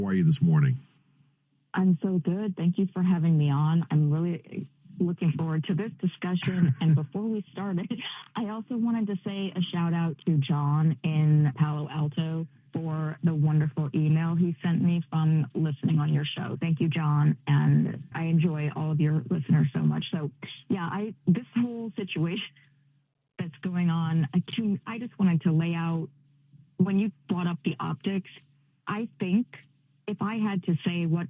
How are you this morning? I'm so good. Thank you for having me on. I'm really looking forward to this discussion. And before we started, I also wanted to say a shout out to John in Palo Alto for the wonderful email he sent me from listening on your show. Thank you, John. And I enjoy all of your listeners so much. So yeah, this whole situation that's going on, I just wanted to lay out, when you brought up the optics, I think if I had to say what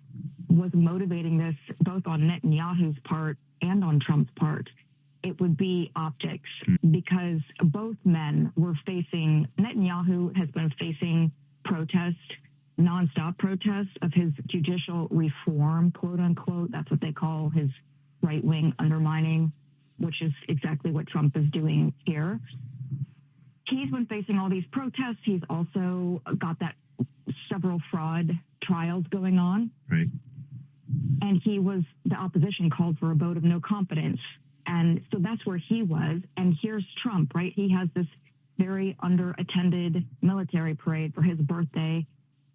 was motivating this, both on Netanyahu's part and on Trump's part, it would be optics, because both men were facing, Netanyahu has been facing nonstop protests of his judicial reform, quote unquote. That's what they call his right-wing undermining, which is exactly what Trump is doing here. He's been facing all these protests. He's also got several fraud trials going on. Right. And the opposition called for a vote of no confidence. And so that's where he was. And here's Trump, right? He has this very under-attended military parade for his birthday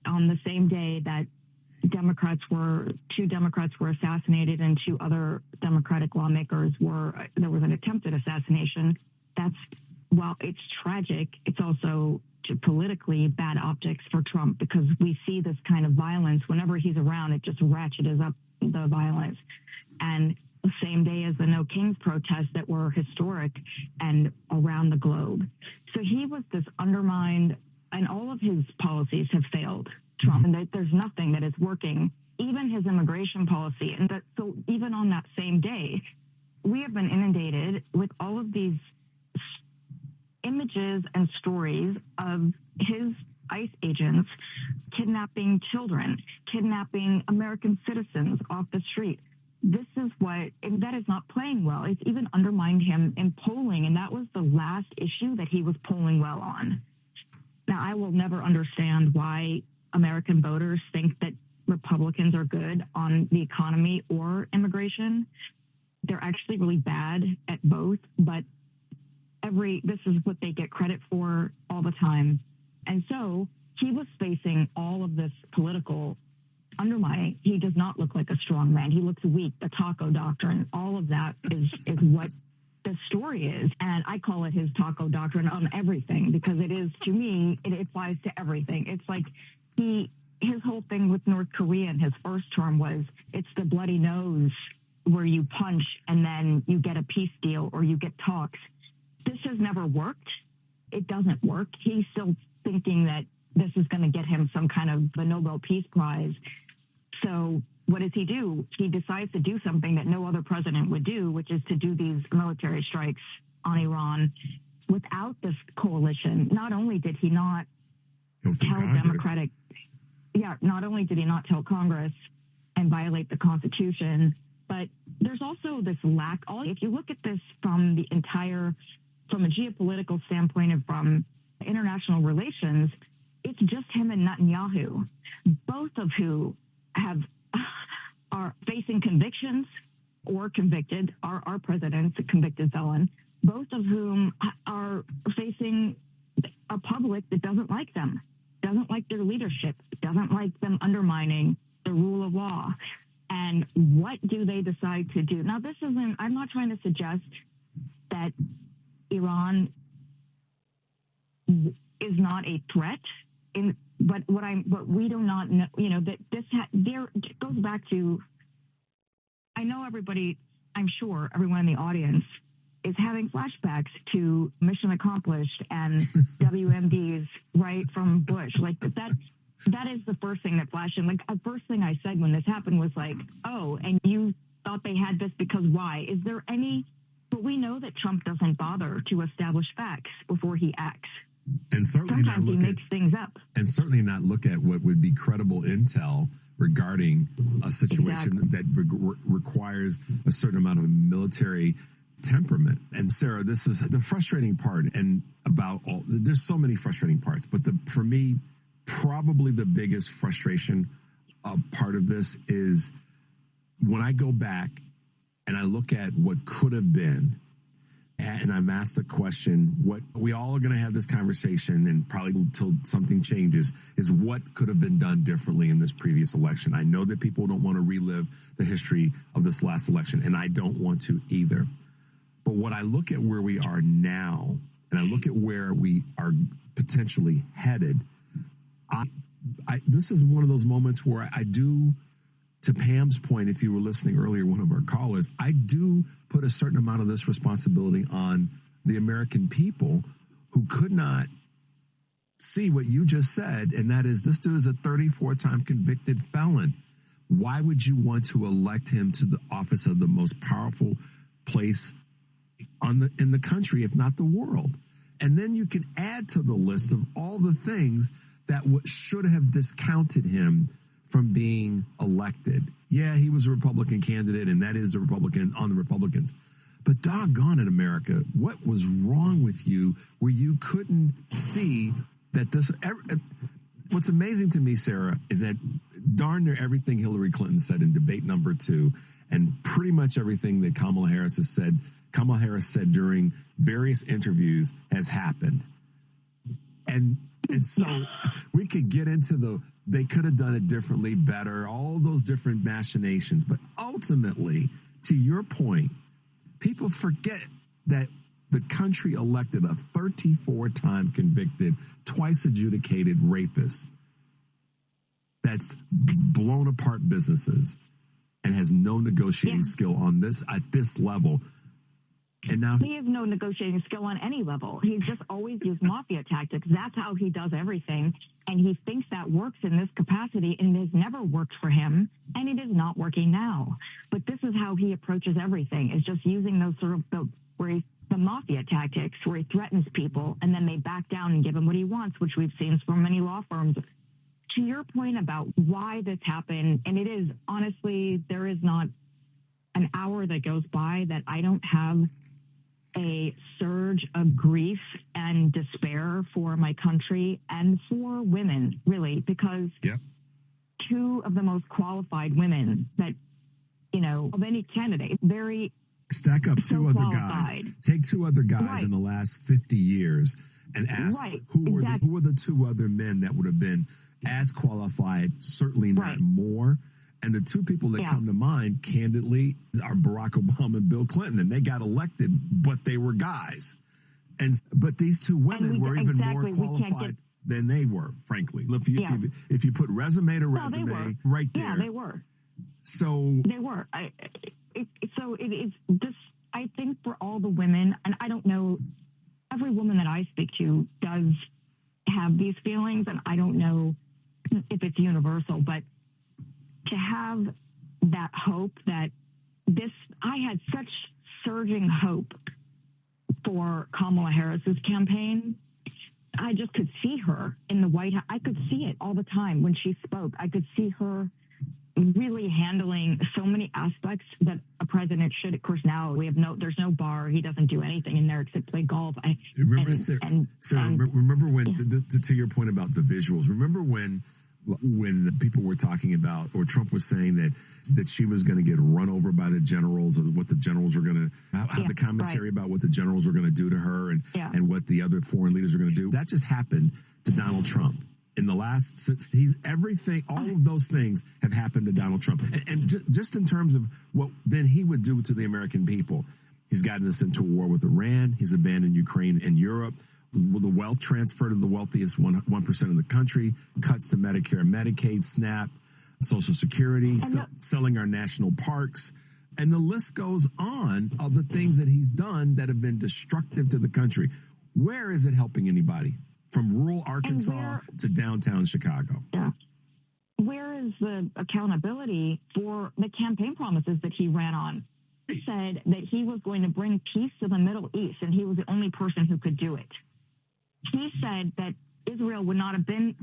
on the same day that two Democrats were assassinated and two other Democratic lawmakers there was an attempted assassination. While it's tragic, it's also politically bad optics for Trump, because we see this kind of violence whenever he's around. It just ratchets up the violence. And the same day as the No Kings protests that were historic and around the globe. So he was this undermined, and all of his policies have failed Trump, and there's nothing that is working, even his immigration policy. And so even on that same day, we have been inundated with all of these images and stories of his ICE agents kidnapping children, kidnapping American citizens off the street. That is not playing well. It's even undermined him in polling, and that was the last issue that he was polling well on. Now, I will never understand why American voters think that Republicans are good on the economy or immigration. They're actually really bad at both, but this is what they get credit for all the time. And so he was facing all of this political undermining. He does not look like a strong man. He looks weak. The taco doctrine, all of that is what the story is. And I call it his taco doctrine on everything, because it is, to me, it applies to everything. It's like his whole thing with North Korea in his first term was, it's the bloody nose where you punch and then you get a peace deal or you get talks. This has never worked. It doesn't work. He's still thinking that this is going to get him some kind of the Nobel Peace Prize. So what does he do? He decides to do something that no other president would do, which is to do these military strikes on Iran without this coalition. Not only did he not tell not only did he not tell Congress and violate the Constitution, but there's also this lack. If you look at this from a geopolitical standpoint and from international relations, it's just him and Netanyahu, both of who are facing convictions or convicted, our president's a convicted felon, both of whom are facing a public that doesn't like them, doesn't like their leadership, doesn't like them undermining the rule of law. And what do they decide to do? Now, I'm not trying to suggest that Iran is not a threat, but we do not know, that it goes back to, I know everybody, I'm sure everyone in the audience is having flashbacks to Mission Accomplished and WMDs, right, from Bush. Like that is the first thing that flashed in. Like, the first thing I said when this happened was like, oh, and you thought they had this because why? Is there any, but we know that Trump doesn't bother to establish facts before he acts. And certainly sometimes he makes things up. And certainly not look at what would be credible intel regarding a situation that requires a certain amount of military temperament. And Sarah, this is the frustrating part, and there's so many frustrating parts, but for me, probably the biggest frustration part of this is when I go back and I look at what could have been, And I'm asked the question, what we all are going to have this conversation, and probably until something changes, is what could have been done differently in this previous election. I know that people don't want to relive the history of this last election, and I don't want to either. But when I look at where we are now, and I look at where we are potentially headed, this is one of those moments where I do, to Pam's point, if you were listening earlier, one of our callers, I do put a certain amount of this responsibility on the American people who could not see what you just said, and that is, this dude is a 34-time convicted felon. Why would you want to elect him to the office of the most powerful place in the country, if not the world? And then you can add to the list of all the things that should have discounted him from being elected. Yeah, he was a Republican candidate, and that is a Republican on the Republicans. But doggone it, America, what was wrong with you where you couldn't see that this... What's amazing to me, Sarah, is that darn near everything Hillary Clinton said in debate number 2, and pretty much everything that Kamala Harris said during various interviews has happened. And so we could get into they could have done it differently, better, all those different machinations. But ultimately, to your point, people forget that the country elected a 34-time convicted, twice adjudicated rapist that's blown apart businesses and has no negotiating skill at this level. And now he has no negotiating skill on any level. He's just always used mafia tactics. That's how he does everything. And he thinks that works in this capacity, and it has never worked for him, and it is not working now. But this is how he approaches everything, is just using those sort of the mafia tactics where he threatens people and then they back down and give him what he wants, which we've seen from many law firms. To your point about why this happened, and it is honestly, there is not an hour that goes by that I don't have a surge of grief and despair for my country and for women, really, because two of the most qualified women that, of any candidate, very stack up two so other qualified. Guys. Take two other guys in the last 50 years and ask who were the two other men that would have been as qualified, certainly not more. And the two people that come to mind, candidly, are Barack Obama and Bill Clinton. And they got elected, but they were guys. But these two women were even more qualified than they were, frankly. If you put resume to resume right there. Yeah, they were. So they were. So it is this, I think, for all the women, and I don't know, every woman that I speak to does have these feelings, and I don't know if it's universal, but to have that hope that I had such surging hope for Kamala Harris's campaign. I just could see her in the White House. I could see it all the time when she spoke. I could see her really handling so many aspects that a president should. Of course, now there's no bar. He doesn't do anything in there except play golf. Remember when, to your point about the visuals, remember when people were talking about, or Trump was saying that she was going to get run over by the generals, or what the generals were going to, the commentary about what the generals were going to do to her and what the other foreign leaders are going to do. That just happened to Donald Trump. In the last, all of those things have happened to Donald Trump. And just in terms of what then he would do to the American people, he's gotten us into a war with Iran. He's abandoned Ukraine and Europe. The wealth transfer to the wealthiest 1% of the country, cuts to Medicare and Medicaid, SNAP, Social Security, selling our national parks. And the list goes on of the things that he's done that have been destructive to the country. Where is it helping anybody? From rural Arkansas to downtown Chicago. Yeah. Where is the accountability for the campaign promises that he ran on? He said that he was going to bring peace to the Middle East, and he was the only person who could do it. He said that Israel would not have been,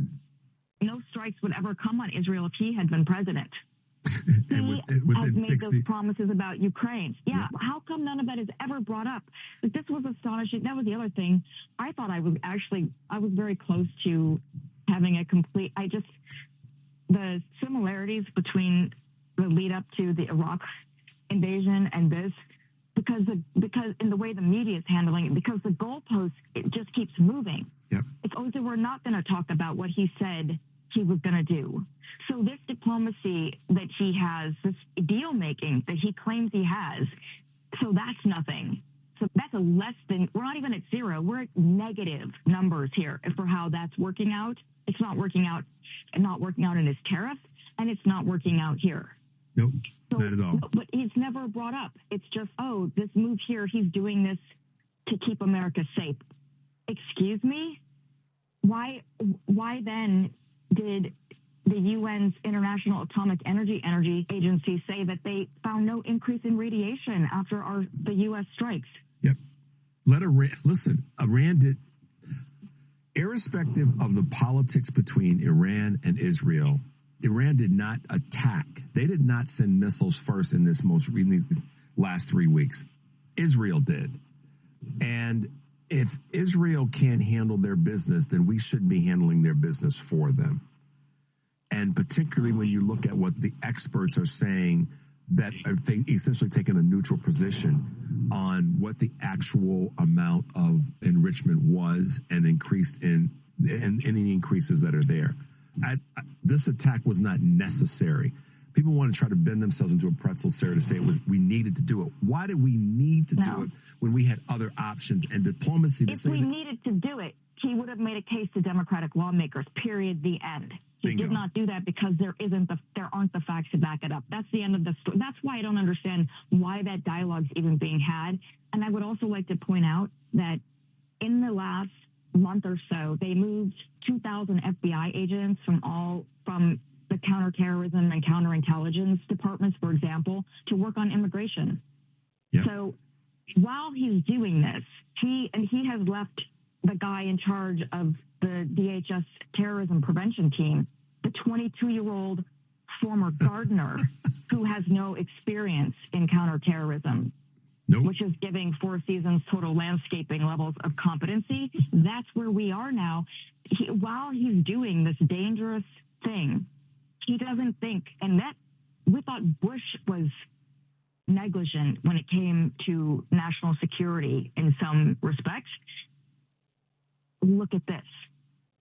no strikes would ever come on Israel if he had been president. He has made those promises about Ukraine. Yeah. How come none of that is ever brought up? But this was astonishing. That was the other thing. I thought I was very close to having the similarities between the lead up to the Iraq invasion and this because in the way the media is handling it, because the goalpost, it just keeps moving. Yep. It's also, we're not going to talk about what he said he was going to do. So this diplomacy that he has, this deal making that he claims he has, so that's nothing. So that's a less than, we're not even at zero. We're at negative numbers here for how that's working out. It's not working out, and not working out in his tariff, and it's not working out here. Nope, so, not at all. But he's never brought up. It's just, oh, this move here, he's doing this to keep America safe. Excuse me? Why then did the UN's International Atomic Energy Agency say that they found no increase in radiation after the U.S. strikes? Yep. Iran did, irrespective of the politics between Iran and Israel, Iran did not attack. They did not send missiles first in these last 3 weeks. Israel did. And if Israel can't handle their business, then we should be handling their business for them. And particularly when you look at what the experts are saying, that are essentially taking a neutral position on what the actual amount of enrichment was and increased in and any increases that are there. This attack was not necessary. People want to try to bend themselves into a pretzel, Sarah, to say we needed to do it. Why did we need to do it when we had other options and diplomacy? If we needed to do it, he would have made a case to Democratic lawmakers, period, the end. He did not do that because there aren't the facts to back it up. That's the end of the story. That's why I don't understand why that dialogue's even being had. And I would also like to point out that in the last month or so, they moved 2,000 FBI agents from the counterterrorism and counterintelligence departments, for example, to work on immigration. Yep. So while he's doing this, he has left the guy in charge of the DHS terrorism prevention team, the 22-year-old former gardener who has no experience in counterterrorism, which is giving Four Seasons total landscaping levels of competency. That's where we are now. While he's doing this dangerous thing, he doesn't think, and that we thought Bush was negligent when it came to national security in some respects. Look at this.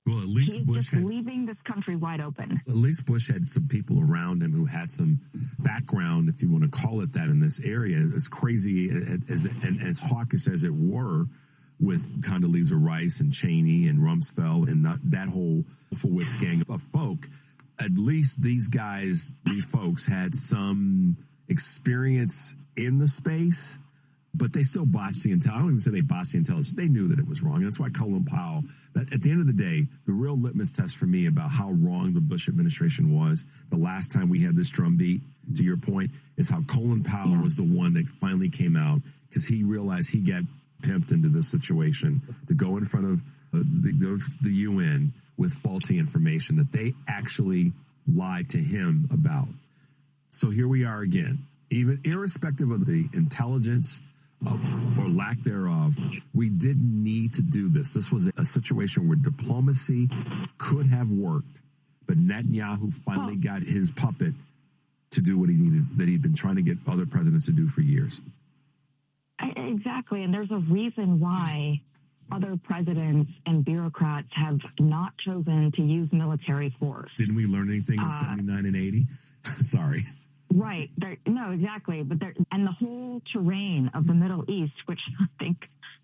Well, at least He's Bush just leaving this country wide open. At least Bush had some people around him who had some background, if you want to call it that, in this area. As crazy and as hawkish as it were, with Condoleezza Rice and Cheney and Rumsfeld and that whole Wolfowitz gang of folk, at least these folks had some experience in the space, but they still botched the intelligence. I don't even say they botched the intelligence. They knew that it was wrong. And that's why Colin Powell, that at the end of the day, the real litmus test for me about how wrong the Bush administration was, the last time we had this drumbeat, to your point, is how Colin Powell was the one that finally came out because he realized he got pimped into this situation to go in front of the UN with faulty information that they actually lied to him about. So here we are again. Even irrespective of the intelligence or lack thereof, we didn't need to do this. This was a situation where diplomacy could have worked, but Netanyahu finally got his puppet to do what he needed, that he'd been trying to get other presidents to do for years. Exactly, and there's a reason why other presidents and bureaucrats have not chosen to use military force. Didn't we learn anything in 79 and 80? Sorry. Right. No, exactly. And the whole terrain of the Middle East, which I think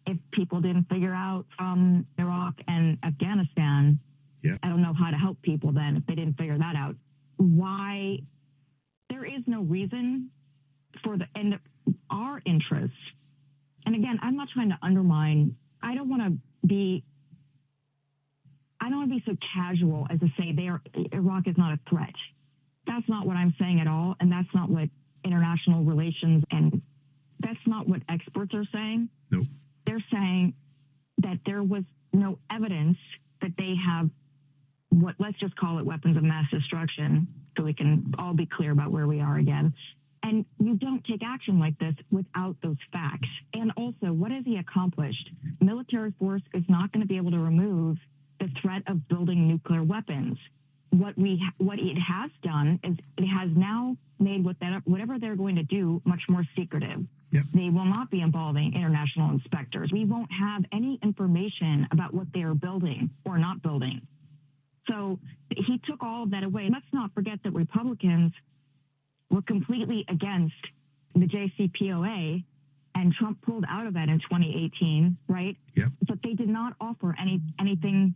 if people didn't figure out from Iraq and Afghanistan, I don't know how to help people then if they didn't figure that out. Why there is no reason for our interests. And again, I'm not trying to undermine. I don't want to be so casual as to say Iraq is not a threat. That's not what I'm saying at all, and that's not what international relations and that's not what experts are saying. Nope. They're saying that there was no evidence that they have let's just call it weapons of mass destruction so we can all be clear about where we are again. And you don't take action like this without those facts. And also, what has he accomplished? Military force is not going to be able to remove the threat of building nuclear weapons. What it has done is it has now made whatever they're going to do much more secretive. Yep. They will not involving international inspectors. We won't have any information about what they are building or not building. So he took all of that away. Let's not forget that Republicans were completely against the JCPOA, and Trump pulled out of that in 2018, right? Yep. But they did not offer anything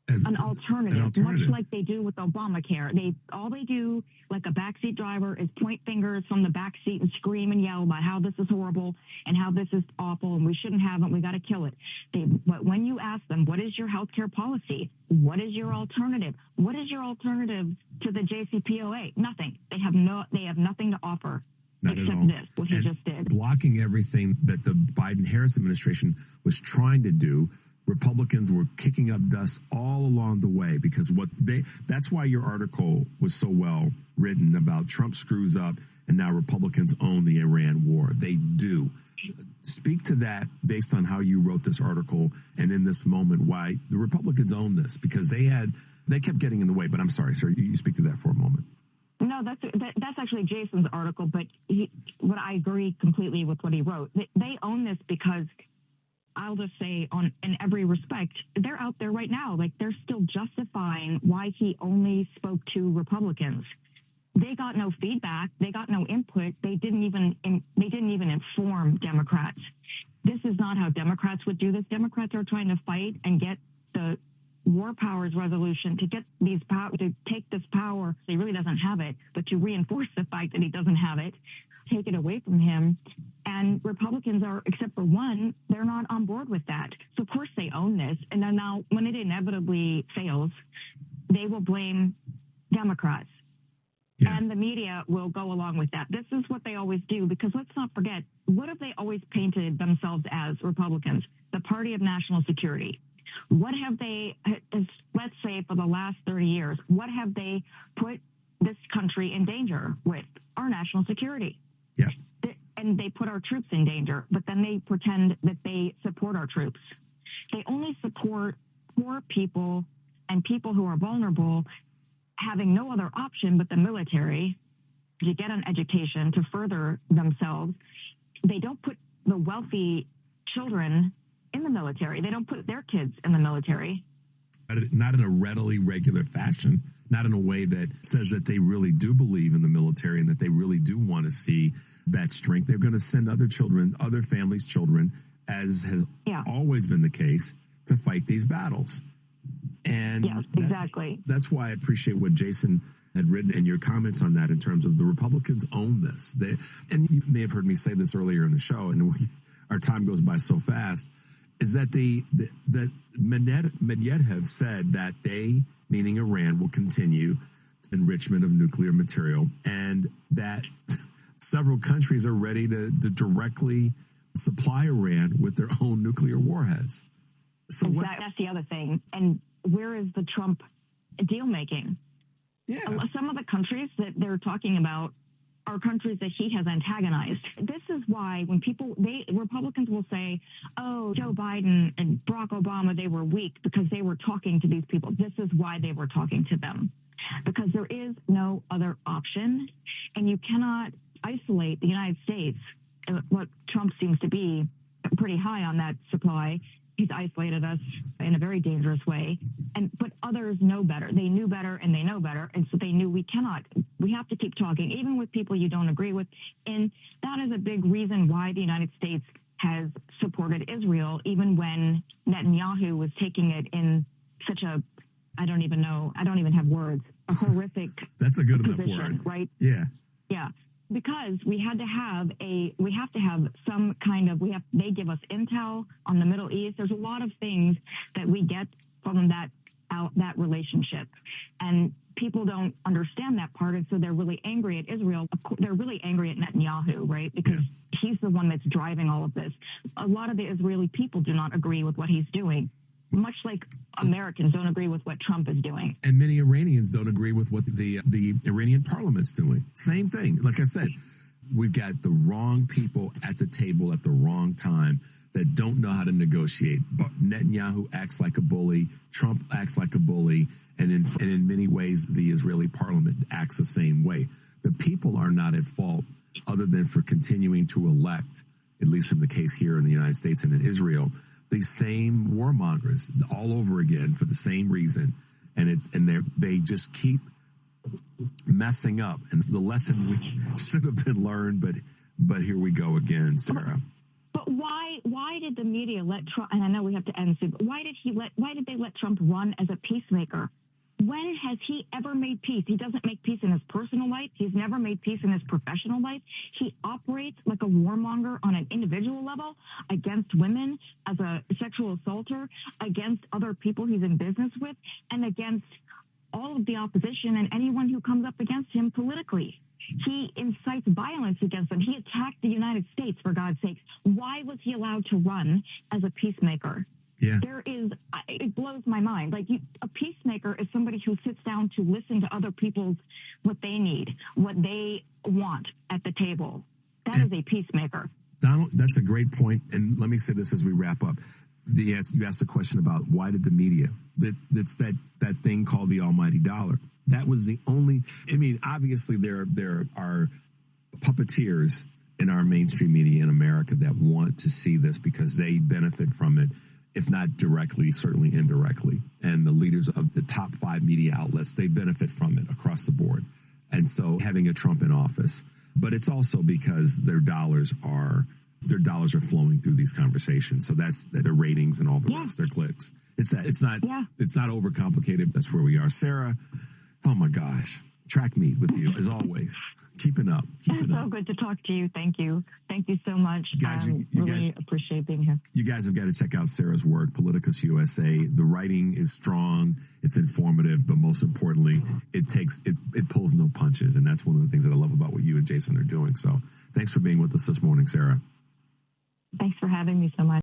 an alternative, much like they do with Obamacare. All they do, like a backseat driver, is point fingers from the backseat and scream and yell about how this is horrible and how this is awful and we shouldn't have it. We got to kill it. But when you ask them, what is your health care policy? What is your alternative? What is your alternative to the JCPOA? Nothing. They have nothing to offer. Except this, what he just did. Blocking everything that the Biden-Harris administration was trying to do. Republicans were kicking up dust all along the way because that's why your article was so well written about Trump screws up and now Republicans own the Iran war. They do. Speak to that based on how you wrote this article and in this moment why the Republicans own this, because they kept getting in the way. But I'm sorry, sir, you speak to that for a moment. No, that's actually Jason's article, but what I agree completely with what he wrote. They own this because I'll just say in every respect, they're out there right now. Like, they're still justifying why he only spoke to Republicans. They got no feedback. They got no input. They didn't even inform Democrats. This is not how Democrats would do this. Democrats are trying to fight and get the war powers resolution to get to take this power. He really doesn't have it, but to reinforce the fact that he doesn't have it, take it away from him. And Republicans are, except for one, they're not on board with that. So of course they own this. And then now when it inevitably fails, they will blame Democrats. Yeah. And the media will go along with that. This is what they always do, because let's not forget, what have they always painted themselves as, Republicans? The party of national security. What have they, let's say for the last 30 years, what have they put this country in danger with? Our national security. Yeah. And they put our troops in danger, but then they pretend that they support our troops. They only support poor people and people who are vulnerable, having no other option but the military to get an education to further themselves. They don't put the wealthy children in the military. They don't put their kids in the military. Not in a readily regular fashion, not in a way that says that they really do believe in the military and that they really do want to see that strength. They're going to send other children, other families' children, as has always been the case, to fight these battles. And yes, exactly. That's why I appreciate what Jason had written and your comments on that in terms of the Republicans own this. And you may have heard me say this earlier in the show, and our time goes by so fast, is that that Medvedev said that they, meaning Iran, will continue enrichment of nuclear material, and that several countries are ready to directly supply Iran with their own nuclear warheads. So that's the other thing. And where is the Trump deal making? Yeah. Some of the countries that they're talking about are countries that he has antagonized. This is why when Republicans will say, oh, Joe Biden and Barack Obama, they were weak because they were talking to these people. This is why they were talking to them, because there is no other option. And you cannot isolate the United States. What Trump seems to be pretty high on that supply. He's isolated us in a very dangerous way. But others know better. They knew better and they know better. And so they knew we have to keep talking, even with people you don't agree with. And that is a big reason why the United States has supported Israel, even when Netanyahu was taking it in such a, I don't even have words, a horrific That's a good position, enough word. Right? Yeah. Yeah. Because we have to have some kind of, they give us intel on the Middle East. There's a lot of things that we get from that relationship. And people don't understand that part. And so they're really angry at Israel. They're really angry at Netanyahu, right? Because he's the one that's driving all of this. A lot of the Israeli people do not agree with what he's doing, much like Americans don't agree with what Trump is doing. And many Iranians don't agree with what the Iranian parliament's doing. Same thing. Like I said, we've got the wrong people at the table at the wrong time that don't know how to negotiate. But Netanyahu acts like a bully. Trump acts like a bully. And in many ways, the Israeli parliament acts the same way. The people are not at fault other than for continuing to elect at least in the case here in the United States and in Israel, these same warmongers all over again for the same reason. And they just keep messing up. And the lesson we should have been learned, but here we go again, Sarah. But why did the media let Trump, and I know we have to end soon, but why did they let Trump run as a peacemaker? When has he ever made peace? He doesn't make peace in his personal life. He's never made peace in his professional life. He operates like a warmonger on an individual level against women, as a sexual assaulter, against other people he's in business with, and against all of the opposition and anyone who comes up against him politically. He incites violence against them. He attacked the United States, for God's sakes. Why was he allowed to run as a peacemaker? Yeah. It blows my mind. A peacemaker is somebody who sits down to listen to other people's, what they need, what they want at the table. That is a peacemaker. Donald, that's a great point. And let me say this as we wrap up. You asked a question about why did the media, that's that thing called the almighty dollar. That was the only, obviously there are puppeteers in our mainstream media in America that want to see this because they benefit from it, if not directly, certainly indirectly. And the leaders of the top 5 media outlets, they benefit from it across the board. And so having a Trump in office, but it's also because their dollars are flowing through these conversations. So that's their ratings and all the rest, their clicks. It's not overcomplicated. That's where we are. Sarah, oh my gosh, track meet with you as always. Keeping up. It's so good to talk to you. Thank you. Thank you so much. Guys, you really appreciate being here. You guys have got to check out Sarah's work, Politicus USA. The writing is strong. It's informative, but most importantly, it pulls no punches. And that's one of the things that I love about what you and Jason are doing. So thanks for being with us this morning, Sarah. Thanks for having me so much.